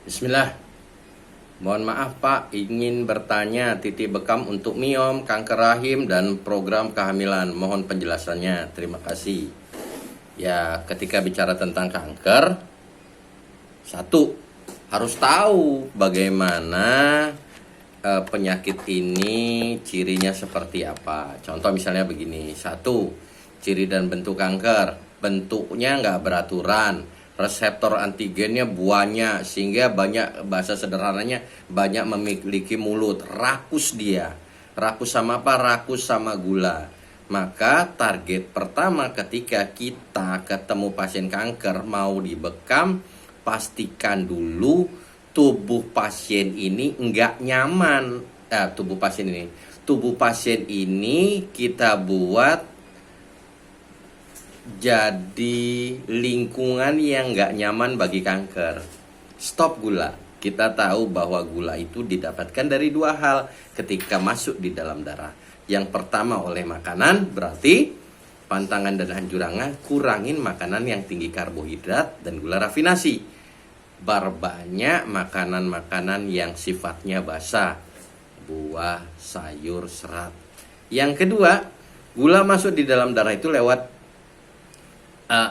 Bismillah. Mohon maaf Pak, ingin bertanya titik bekam untuk miom, kanker rahim, dan program kehamilan. Mohon penjelasannya. Terima kasih. Ya, ketika bicara tentang kanker, satu, harus tahu bagaimana penyakit ini cirinya seperti apa. Contoh misalnya begini. Satu, ciri dan bentuk kanker. Bentuknya nggak beraturan, reseptor antigennya banyak, sehingga banyak, bahasa sederhananya, banyak memiliki mulut. Rakus dia. Rakus sama apa? Rakus sama gula. Maka target pertama ketika kita ketemu pasien kanker mau dibekam, pastikan dulu tubuh pasien ini enggak nyaman. Tubuh pasien ini kita buat jadi lingkungan yang nggak nyaman bagi kanker. Stop gula. Kita tahu bahwa gula itu didapatkan dari dua hal ketika masuk di dalam darah. Yang pertama oleh makanan, berarti pantangan dan hanjurangan, kurangin makanan yang tinggi karbohidrat dan gula rafinasi. Berbanyak makanan-makanan yang sifatnya basah, buah, sayur, serat. Yang kedua, gula masuk di dalam darah itu lewat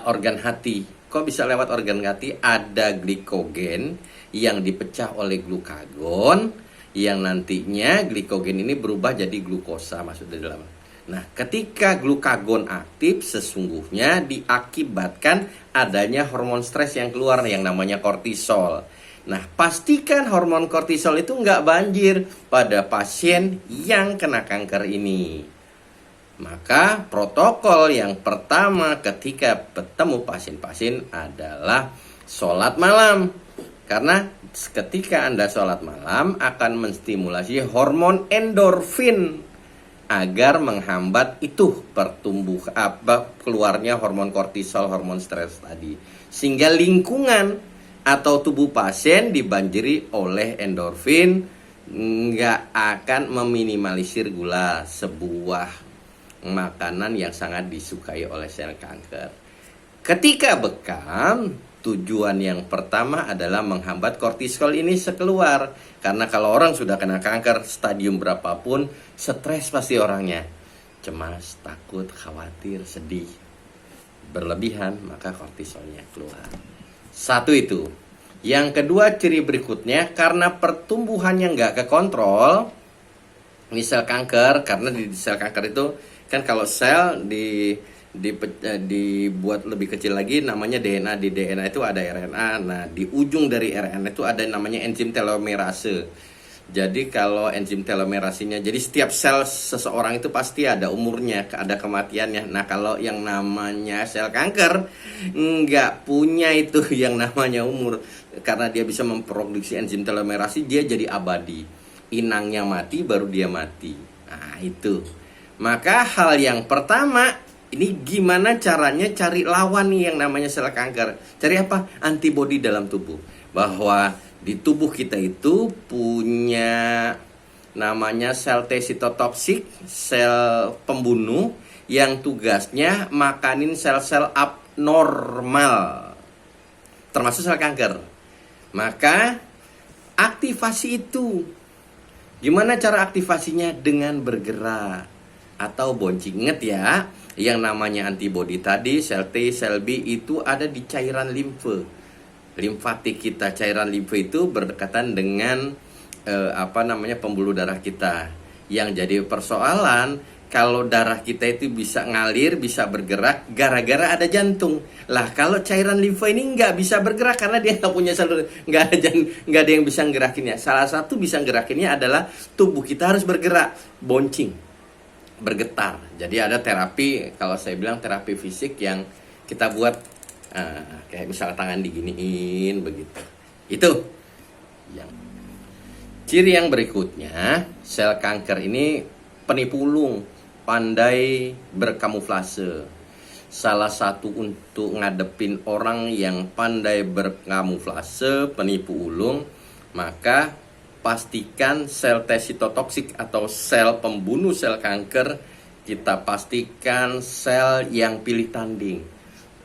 organ hati. Kok bisa lewat organ hati? Ada glikogen yang dipecah oleh glukagon, yang nantinya glikogen ini berubah jadi glukosa masuk di dalam. Nah, ketika glukagon aktif, sesungguhnya diakibatkan adanya hormon stres yang keluar yang namanya kortisol. Nah, pastikan hormon kortisol itu nggak banjir pada pasien yang kena kanker ini. Maka protokol yang pertama ketika bertemu pasien-pasien adalah sholat malam. Karena ketika Anda sholat malam akan menstimulasi hormon endorfin agar menghambat itu keluarnya hormon kortisol, hormon stres tadi. Sehingga lingkungan atau tubuh pasien dibanjiri oleh endorfin, nggak akan meminimalisir gula, sebuah makanan yang sangat disukai oleh sel kanker. Ketika bekam, tujuan yang pertama adalah menghambat kortisol ini sekeluar. Karena kalau orang sudah kena kanker stadium berapapun, stres pasti orangnya. Cemas, takut, khawatir, sedih. Berlebihan, maka kortisolnya keluar. Satu itu. Yang kedua, ciri berikutnya, karena pertumbuhannya nggak kekontrol, ini sel kanker, karena di sel kanker itu kan kalau sel dibuat lebih kecil lagi namanya DNA. Di DNA itu ada RNA. Nah, di ujung dari RNA itu ada namanya enzim telomerase. Jadi kalau enzim telomerasenya, jadi setiap sel seseorang itu pasti ada umurnya, ada kematiannya. Nah, kalau yang namanya sel kanker nggak punya itu yang namanya umur, karena dia bisa memproduksi enzim telomerase, dia jadi abadi. Inangnya mati baru dia mati. Nah, itu. Maka hal yang pertama, ini gimana caranya cari lawan nih yang namanya sel kanker. Cari apa? Antibodi dalam tubuh. Bahwa di tubuh kita itu punya namanya sel T sitotoksik, sel pembunuh yang tugasnya makanin sel-sel abnormal, termasuk sel kanker. Maka aktivasi itu. Gimana cara aktivasinya? Dengan bergerak atau bouncing. Ingat ya, yang namanya antibodi tadi, sel T, sel B itu ada di cairan limfe. Limfatik kita, cairan limfe itu berdekatan dengan pembuluh darah kita. Yang jadi persoalan, kalau darah kita itu bisa ngalir, bisa bergerak gara-gara ada jantung. Lah, kalau cairan limfe ini nggak bisa bergerak karena dia nggak punya saluran, nggak ada yang bisa gerakinnya. Salah satu bisa gerakinnya adalah tubuh kita harus bergerak, bouncing, bergetar. Jadi ada terapi, kalau saya bilang terapi fisik yang kita buat kayak misalnya tangan diginiin begitu. Itu yang ciri yang berikutnya, sel kanker ini penipu ulung, pandai berkamuflase. Salah satu untuk ngadepin orang yang pandai berkamuflase, penipu ulung, maka pastikan sel T sitotoksik atau sel pembunuh sel kanker, kita pastikan sel yang pilih tanding.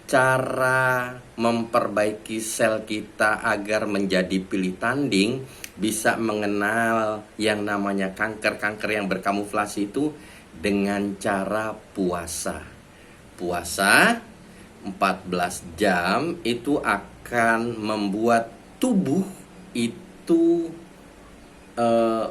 cara memperbaiki sel kita agar menjadi pilih tanding, bisa mengenal yang namanya kanker-kanker yang berkamuflase itu dengan cara puasa. Puasa 14 jam itu akan membuat tubuh itu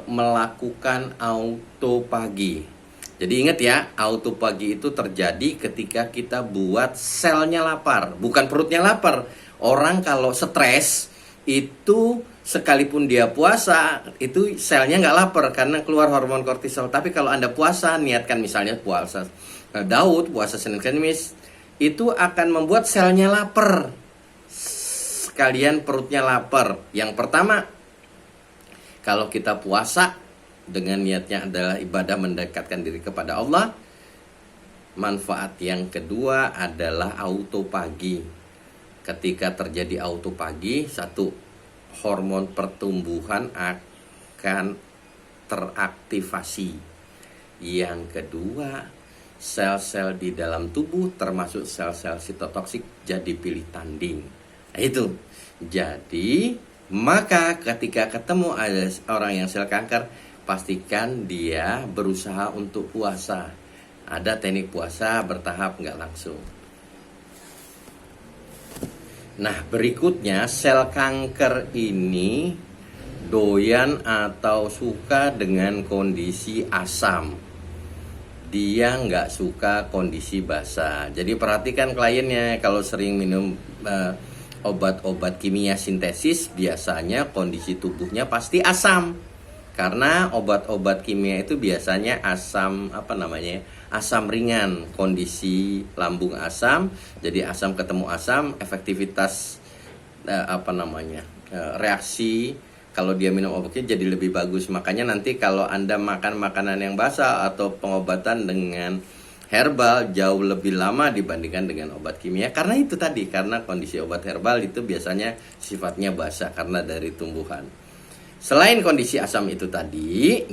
melakukan autopagi. Jadi ingat ya, autopagi itu terjadi ketika kita buat selnya lapar, bukan perutnya lapar. Orang kalau stres itu sekalipun dia puasa, itu selnya nggak lapar karena keluar hormon kortisol. Tapi kalau Anda puasa, niatkan misalnya puasa Daud, puasa Senin Kamis, itu akan membuat selnya lapar. Sekalian perutnya lapar. Yang pertama, kalau kita puasa dengan niatnya adalah ibadah mendekatkan diri kepada Allah. Manfaat yang kedua adalah autopagi. Ketika terjadi autopagi, satu, hormon pertumbuhan akan teraktivasi. Yang kedua, sel-sel di dalam tubuh termasuk sel-sel sitotoksik jadi pilih tanding. Nah, itu. Jadi, maka ketika ketemu ada orang yang sel kanker, pastikan dia berusaha untuk puasa. Ada teknik puasa bertahap, nggak langsung. Nah, berikutnya sel kanker ini doyan atau suka dengan kondisi asam. Dia nggak suka kondisi basah. Jadi perhatikan kliennya kalau sering minum obat-obat kimia sintesis, biasanya kondisi tubuhnya pasti asam. Karena obat-obat kimia itu biasanya asam asam ringan, kondisi lambung asam. Jadi asam ketemu asam, efektivitas reaksi kalau dia minum obatnya jadi lebih bagus. Makanya nanti kalau Anda makan makanan yang basah atau pengobatan dengan herbal jauh lebih lama dibandingkan dengan obat kimia. Karena itu tadi, karena kondisi obat herbal itu biasanya sifatnya basah karena dari tumbuhan. Selain kondisi asam itu tadi,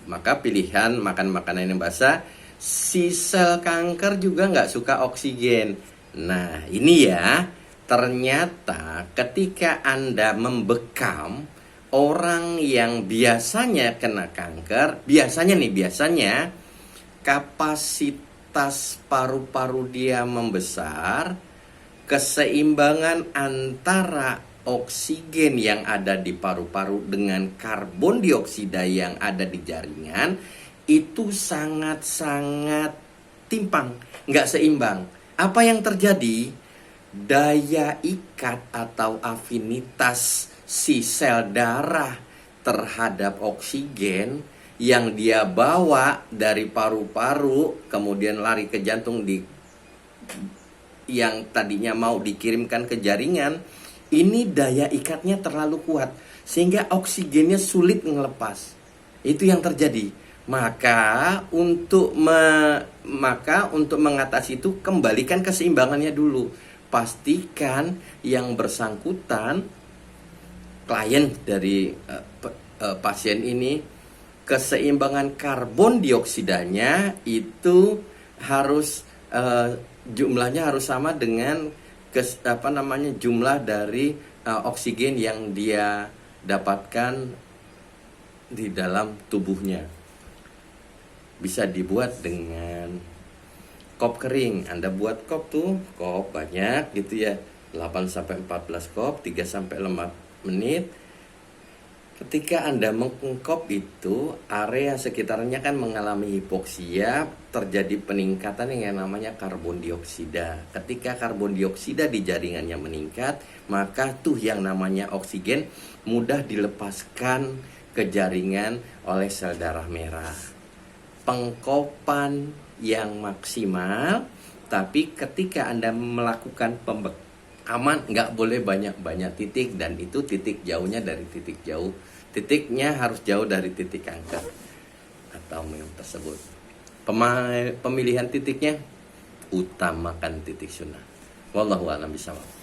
maka pilihan makan makanan yang basah, si sel kanker juga nggak suka oksigen. Nah, ini ya, ternyata ketika Anda membekam orang yang biasanya kena kanker, biasanya kapasitas paru-paru dia membesar, keseimbangan antara oksigen yang ada di paru-paru dengan karbon dioksida yang ada di jaringan itu sangat-sangat timpang, nggak seimbang. Apa yang terjadi? Daya ikat atau afinitas si sel darah terhadap oksigen yang dia bawa dari paru-paru kemudian lari ke jantung yang tadinya mau dikirimkan ke jaringan, ini daya ikatnya terlalu kuat sehingga oksigennya sulit ngelepas. Itu yang terjadi. Maka untuk mengatasi itu, kembalikan keseimbangannya dulu. Pastikan yang bersangkutan, klien dari pasien ini, keseimbangan karbon dioksidanya itu harus jumlahnya harus sama dengan jumlah dari oksigen yang dia dapatkan di dalam tubuhnya. Bisa dibuat dengan kop kering. Anda buat kop banyak gitu ya, 8-14 kop, 3-5 menit. Ketika Anda mengkop itu, area sekitarnya kan mengalami hipoksia, terjadi peningkatan yang namanya karbon dioksida. Ketika karbon dioksida di jaringannya meningkat, maka yang namanya oksigen mudah dilepaskan ke jaringan oleh sel darah merah. Pengkopan yang maksimal, tapi ketika Anda melakukan aman, nggak boleh banyak-banyak titik, dan itu titik jauhnya dari titik jauh. Titiknya harus jauh dari titik kanker atau myom tersebut. Pemilihan titiknya, utamakan titik sunnah. Wallahu a'lam bishawab.